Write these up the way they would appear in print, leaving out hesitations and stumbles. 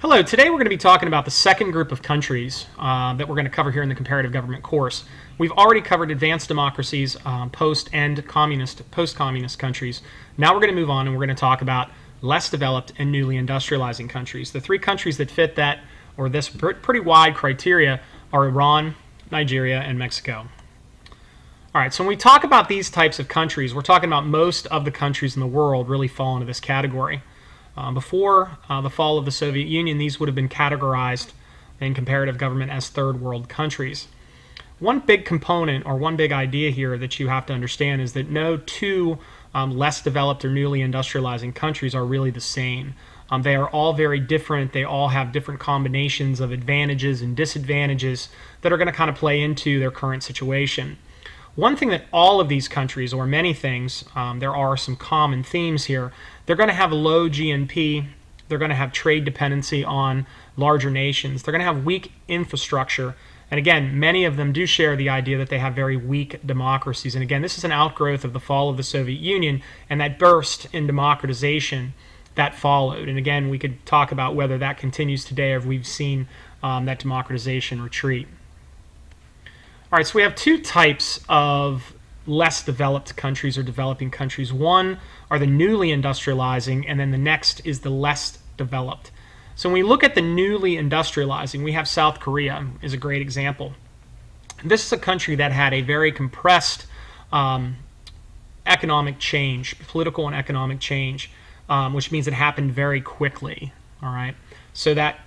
Hello, today we're going to be talking about the second group of countries that we're going to cover here in the comparative government course. We've already covered advanced democracies, post-communist countries. Now we're going to move on and we're going to talk about less developed and newly industrializing countries. The three countries that fit that, or this pretty wide criteria, are Iran, Nigeria, and Mexico. All right, so when we talk about these types of countries, we're talking about most of the countries in the world really fall into this category. Before the fall of the Soviet Union, these would have been categorized in comparative government as third world countries. One big component or one big idea here that you have to understand is that no two less developed or newly industrializing countries are really the same. They are all very different. They all have different combinations of advantages and disadvantages that are going to kind of play into their current situation. One thing that all of these countries, or many things, there are some common themes here. They're going to have low GNP. They're going to have trade dependency on larger nations. They're going to have weak infrastructure. And again, many of them do share the idea that they have very weak democracies. And again, this is an outgrowth of the fall of the Soviet Union and that burst in democratization that followed. And again, we could talk about whether that continues today or if we've seen that democratization retreat. All right, so we have two types of less developed countries or developing countries. One are the newly industrializing, and then the next is the less developed. So when we look at the newly industrializing, we have South Korea is a great example. This is a country that had a very compressed economic change, political and economic change, which means it happened very quickly. All right, so that,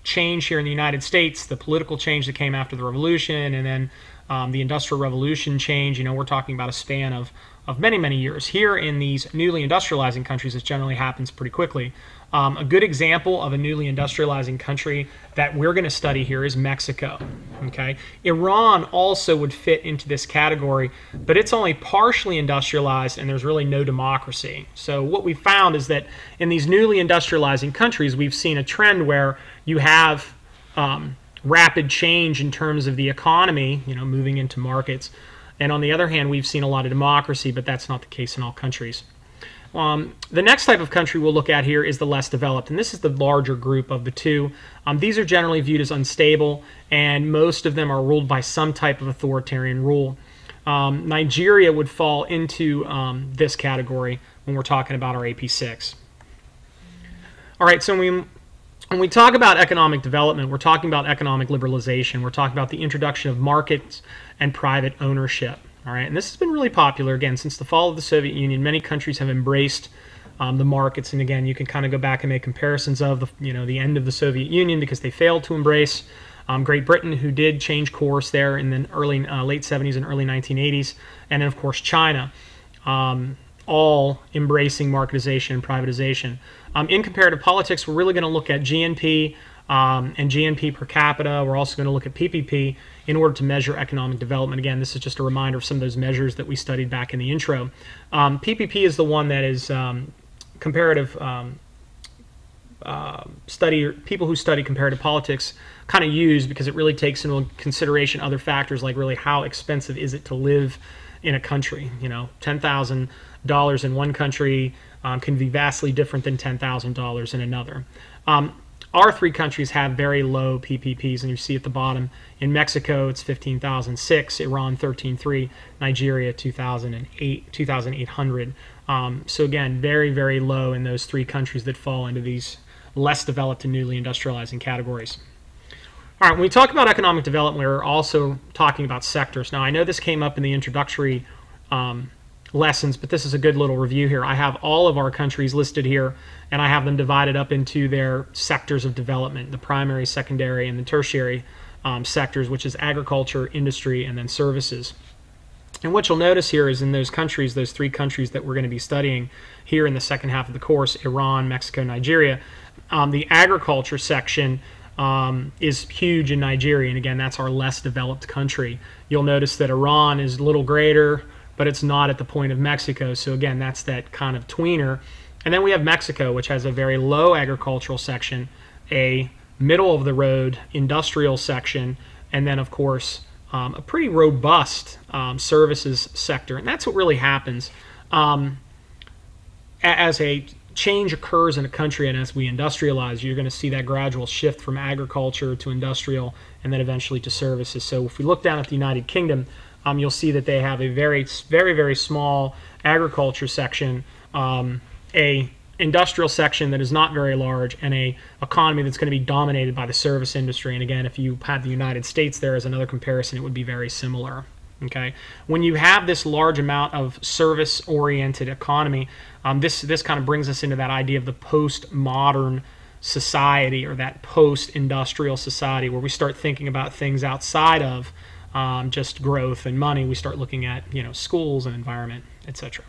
change here in the United States, the political change that came after the revolution, and then the Industrial Revolution change, we're talking about a span of many, many years. Here in these newly industrializing countries, this generally happens pretty quickly. A good example of a newly industrializing country that we're going to study here is Mexico. Okay, Iran also would fit into this category, but it's only partially industrialized and there's really no democracy. So what we found is that in these newly industrializing countries, we've seen a trend where you have rapid change in terms of the economy, moving into markets. And on the other hand, we've seen a lot of democracy, but that's not the case in all countries. The next type of country we'll look at here is the less developed, and this is the larger group of the two. These are generally viewed as unstable, and most of them are ruled by some type of authoritarian rule. Nigeria would fall into this category when we're talking about our AP6. All right, so when we talk about economic development, we're talking about economic liberalization. We're talking about the introduction of markets and private ownership. All right, and this has been really popular. Again, since the fall of the Soviet Union, many countries have embraced the markets. And again, you can kind of go back and make comparisons of the end of the Soviet Union because they failed to embrace. Great Britain, who did change course there in the late 70s and early 1980s, and then of course China, all embracing marketization and privatization. In comparative politics, we're really going to look at GNP and GNP per capita. We're also going to look at PPP in order to measure economic development. Again, this is just a reminder of some of those measures that we studied back in the intro. PPP is the one that is comparative people who study comparative politics kind of use because it really takes into consideration other factors like really how expensive is it to live in a country. $10,000 in one country can be vastly different than $10,000 in another. Our three countries have very low PPPs, and you see at the bottom, in Mexico it's 15,006, Iran 13,300, Nigeria 2,800. So again, very, very low in those three countries that fall into these less developed and newly industrializing categories. All right, when we talk about economic development, we're also talking about sectors. Now, I know this came up in the introductory lessons, but this is a good little review here. I have all of our countries listed here, and I have them divided up into their sectors of development, the primary, secondary, and the tertiary sectors, which is agriculture, industry, and then services. And what you'll notice here is in those countries, those three countries that we're going to be studying here in the second half of the course, Iran, Mexico, Nigeria, the agriculture section is huge in Nigeria, and again, that's our less developed country. You'll notice that Iran is a little greater, but it's not at the point of Mexico. So again, that's that kind of tweener. And then we have Mexico, which has a very low agricultural section, a middle-of-the-road industrial section, and then, of course, a pretty robust services sector. And that's what really happens as a change occurs in a country, and as we industrialize, you're going to see that gradual shift from agriculture to industrial and then eventually to services. So if we look down at the United Kingdom, you'll see that they have a very, very small agriculture section, a industrial section that is not very large, and a economy that's going to be dominated by the service industry. And again, if you had the United States there as another comparison, it would be very similar. Okay, when you have this large amount of service-oriented economy, this kind of brings us into that idea of the postmodern society, or that post-industrial society, where we start thinking about things outside of just growth and money. We start looking at, schools and environment, etc.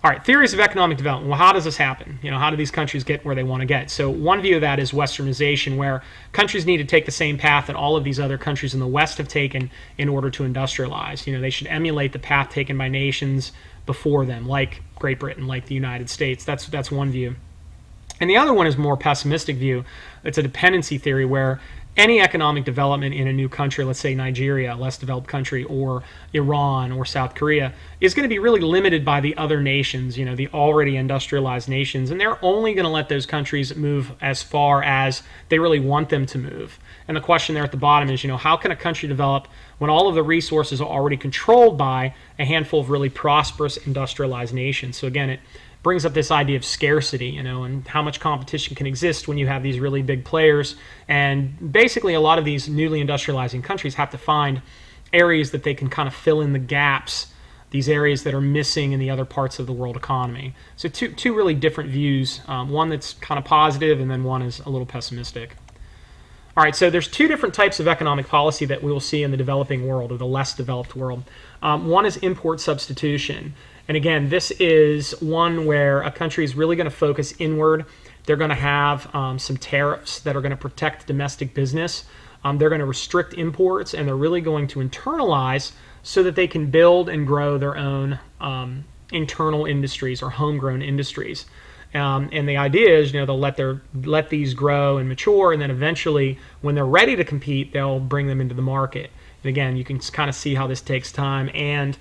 All right, theories of economic development. Well, how does this happen? How do these countries get where they want to get? So one view of that is westernization, where countries need to take the same path that all of these other countries in the West have taken in order to industrialize. They should emulate the path taken by nations before them, like Great Britain, like the United States. That's one view. And the other one is a more pessimistic view. It's a dependency theory, where any economic development in a new country, let's say Nigeria, a less developed country, or Iran or South Korea, is going to be really limited by the other nations, the already industrialized nations, and they're only going to let those countries move as far as they really want them to move. And the question there at the bottom is, how can a country develop when all of the resources are already controlled by a handful of really prosperous industrialized nations? So again, it brings up this idea of scarcity, and how much competition can exist when you have these really big players. And basically, a lot of these newly industrializing countries have to find areas that they can kind of fill in the gaps, these areas that are missing in the other parts of the world economy. So two really different views, one that's kind of positive, and then one is a little pessimistic. All right, so there's two different types of economic policy that we will see in the developing world, or the less developed world. One is import substitution. And again, this is one where a country is really going to focus inward. They're going to have some tariffs that are going to protect domestic business. They're going to restrict imports, and they're really going to internalize so that they can build and grow their own internal industries, or homegrown industries. And the idea is, they'll let these grow and mature, and then eventually, when they're ready to compete, they'll bring them into the market. And again, you can kind of see how this takes time, and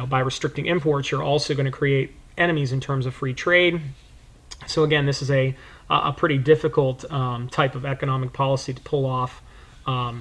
by restricting imports, you're also going to create enemies in terms of free trade. So again, this is a pretty difficult type of economic policy to pull off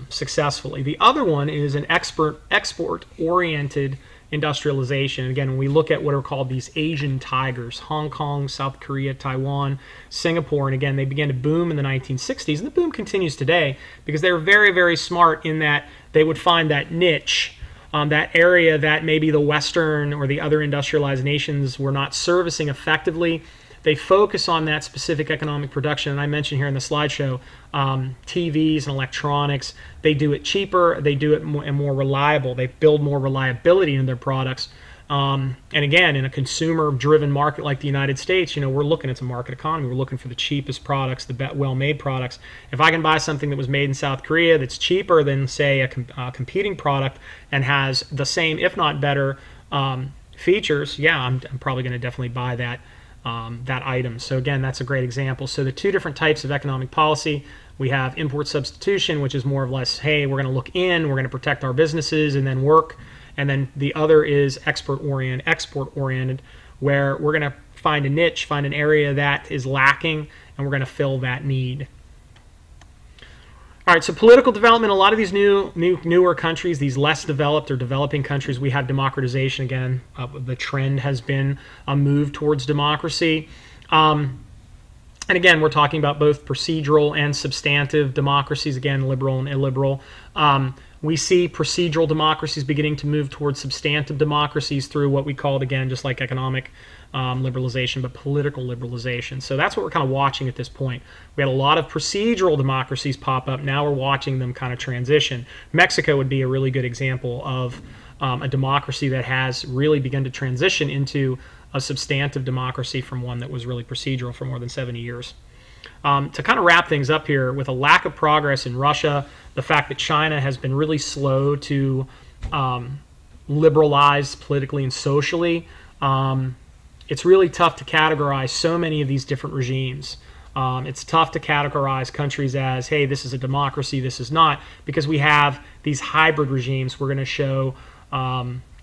successfully. The other one is an export-oriented industrialization. Again, when we look at what are called these Asian tigers, Hong Kong, South Korea, Taiwan, Singapore, and again, they began to boom in the 1960s, and the boom continues today because they were very, very smart in that they would find that niche, that area that maybe the Western or the other industrialized nations were not servicing effectively. They focus on that specific economic production, and I mentioned here in the slideshow, TVs and electronics. They do it cheaper, they do it more reliable, they build more reliability in their products. And again, in a consumer-driven market like the United States, we're looking at a market economy. We're looking for the cheapest products, the well-made products. If I can buy something that was made in South Korea that's cheaper than, say, a competing product and has the same, if not better, features, yeah, I'm probably going to definitely buy that item. So again, that's a great example. So the two different types of economic policy, we have import substitution, which is more or less, hey, we're going to look in, we're going to protect our businesses and then work. And then the other is export-oriented, where we're going to find a niche, find an area that is lacking, and we're going to fill that need. All right, so political development, a lot of these newer countries, these less developed or developing countries, we have democratization again. The trend has been a move towards democracy. And again, we're talking about both procedural and substantive democracies, again, liberal and illiberal. We see procedural democracies beginning to move towards substantive democracies through what we called, again, just like economic liberalization, but political liberalization. So that's what we're kind of watching at this point. We had a lot of procedural democracies pop up. Now we're watching them kind of transition. Mexico would be a really good example of a democracy that has really begun to transition into a substantive democracy from one that was really procedural for more than 70 years. To kind of wrap things up here, with a lack of progress in Russia, the fact that China has been really slow to liberalize politically and socially, it's really tough to categorize so many of these different regimes. It's tough to categorize countries as, hey, this is a democracy, this is not, because we have these hybrid regimes. We're going to show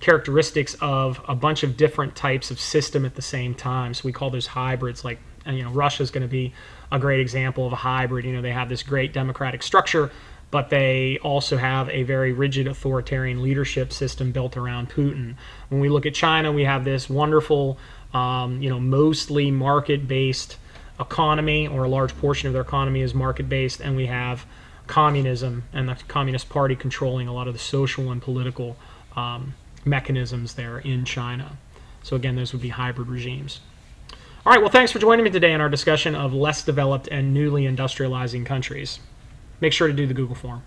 characteristics of a bunch of different types of system at the same time. So we call those hybrids. Like, and, you know, Russia is going to be a great example of a hybrid. You know, they have this great democratic structure, but they also have a very rigid authoritarian leadership system built around Putin. When we look at China, we have this wonderful, you know, mostly market-based economy, or a large portion of their economy is market-based, and we have communism and the Communist Party controlling a lot of the social and political mechanisms there in China. So again, those would be hybrid regimes. All right, well, thanks for joining me today in our discussion of less developed and newly industrializing countries. Make sure to do the Google form.